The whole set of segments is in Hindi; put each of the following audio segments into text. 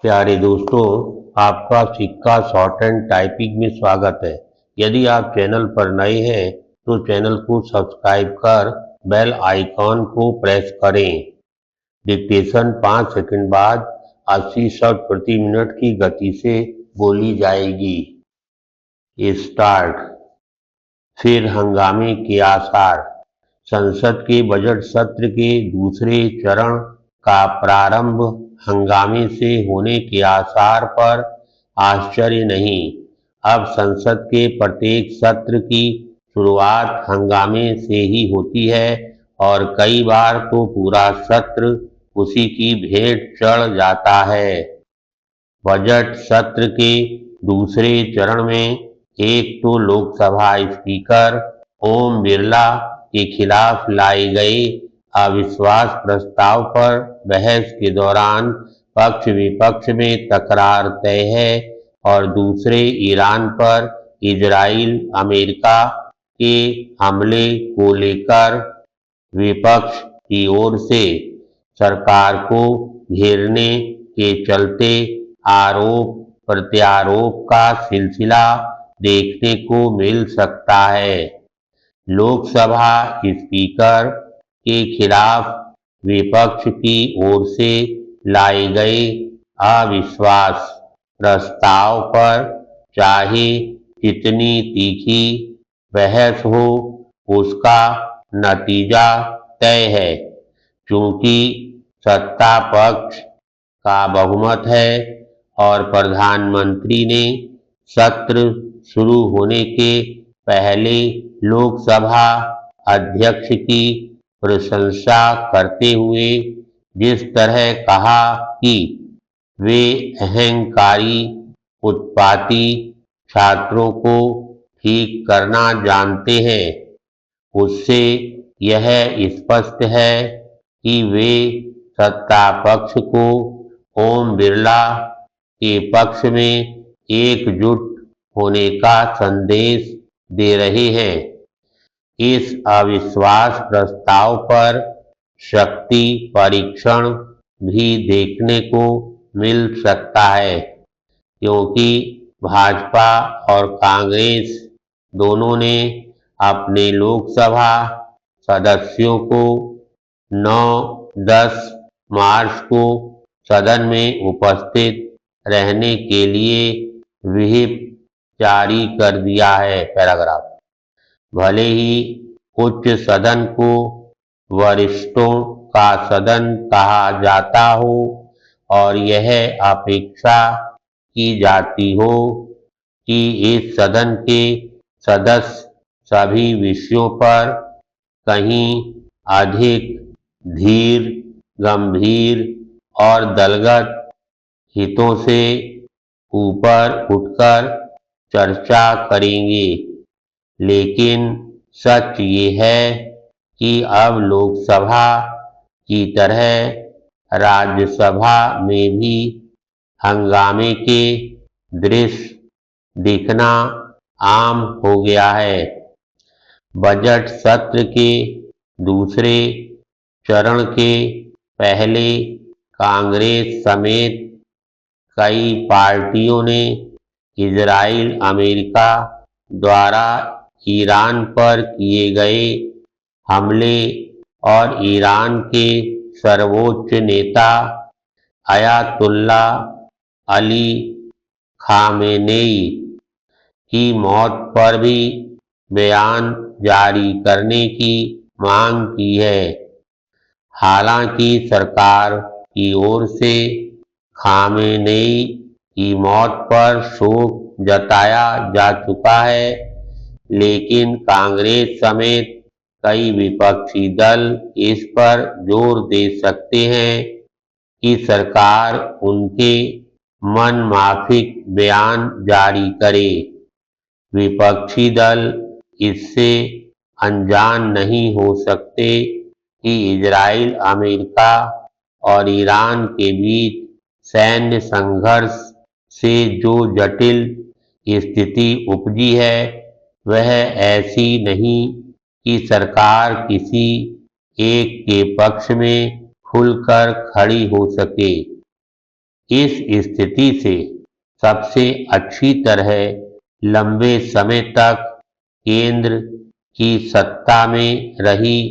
प्यारे दोस्तों, आपका सिक्का शॉर्ट एंड टाइपिंग में स्वागत है। यदि आप चैनल पर नए हैं तो चैनल को सब्सक्राइब कर बेल आइकॉन को प्रेस करें। डिक्टेशन 5 सेकंड बाद 80 शब्द प्रति मिनट की गति से बोली जाएगी। स्टार्ट। फिर हंगामे के आसार। संसद के बजट सत्र के दूसरे चरण का प्रारंभ हंगामे से होने के आसार पर आश्चर्य नहीं। अब संसद के प्रत्येक सत्र की शुरुआत हंगामे से ही होती है और कई बार तो पूरा सत्र उसी की भेंट चढ़ जाता है। बजट सत्र के दूसरे चरण में एक तो लोकसभा स्पीकर ओम बिरला के खिलाफ लाए गए अविश्वास प्रस्ताव पर बहस के दौरान पक्ष विपक्ष में तकरार तय है और दूसरे ईरान पर इजराइल अमेरिका के हमले को लेकर विपक्ष की ओर से सरकार को घेरने के चलते आरोप प्रत्यारोप का सिलसिला देखने को मिल सकता है। लोकसभा स्पीकर के खिलाफ विपक्ष की ओर से लाए गए अविश्वास प्रस्ताव पर चाहे जितनी तीखी बहस हो, उसका नतीजा तय है। चूंकि सत्ता पक्ष का बहुमत है और प्रधानमंत्री ने सत्र शुरू होने के पहले लोकसभा अध्यक्ष की प्रशंसा करते हुए जिस तरह कहा कि वे अहंकारी उत्पाती छात्रों को ठीक करना जानते हैं, उससे यह स्पष्ट है कि वे सत्ता पक्ष को ओम बिरला के पक्ष में एकजुट होने का संदेश दे रहे हैं। इस अविश्वास प्रस्ताव पर शक्ति परीक्षण भी देखने को मिल सकता है, क्योंकि भाजपा और कांग्रेस दोनों ने अपने लोकसभा सदस्यों को 9-10 मार्च को सदन में उपस्थित रहने के लिए व्हिप जारी कर दिया है। पैराग्राफ। भले ही उच्च सदन को वरिष्ठों का सदन कहा जाता हो और यह अपेक्षा की जाती हो कि इस सदन के सदस्य सभी विषयों पर कहीं अधिक धीर, गंभीर और दलगत हितों से ऊपर उठकर चर्चा करेंगे, लेकिन सच ये है कि अब लोकसभा की तरह राज्यसभा में भी हंगामे के दृश्य दिखना आम हो गया है। बजट सत्र के दूसरे चरण के पहले कांग्रेस समेत कई पार्टियों ने इजराइल अमेरिका द्वारा ईरान पर किए गए हमले और ईरान के सर्वोच्च नेता अयातुल्ला अली खामेनेई की मौत पर भी बयान जारी करने की मांग की है। हालांकि सरकार की ओर से खामेनेई की मौत पर शोक जताया जा चुका है, लेकिन कांग्रेस समेत कई विपक्षी दल इस पर जोर दे सकते हैं कि सरकार उनके मनमाफिक बयान जारी करे। विपक्षी दल इससे अनजान नहीं हो सकते कि इजराइल अमेरिका और ईरान के बीच सैन्य संघर्ष से जो जटिल स्थिति उपजी है, वह ऐसी नहीं कि सरकार किसी एक के पक्ष में खुलकर खड़ी हो सके। इस स्थिति से सबसे अच्छी तरह लंबे समय तक केंद्र की सत्ता में रही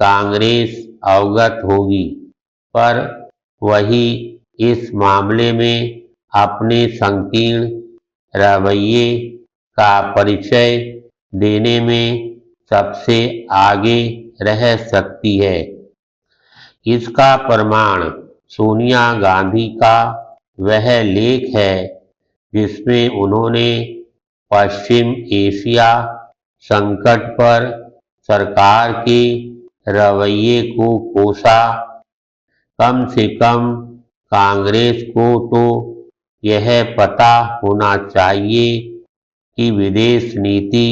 कांग्रेस अवगत होगी, पर वही इस मामले में अपने संकीर्ण रवैये का परिचय देने में सबसे आगे रह सकती है। इसका प्रमाण सोनिया गांधी का वह लेख है जिसमें उन्होंने पश्चिम एशिया संकट पर सरकार के रवैये को कोसा। कम से कम कांग्रेस को तो यह पता होना चाहिए कि विदेश नीति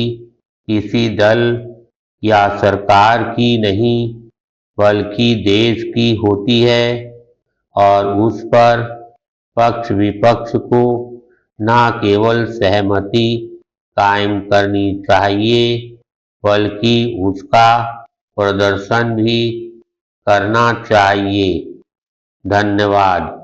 किसी दल या सरकार की नहीं बल्कि देश की होती है और उस पर पक्ष विपक्ष को न केवल सहमति कायम करनी चाहिए बल्कि उसका प्रदर्शन भी करना चाहिए। धन्यवाद।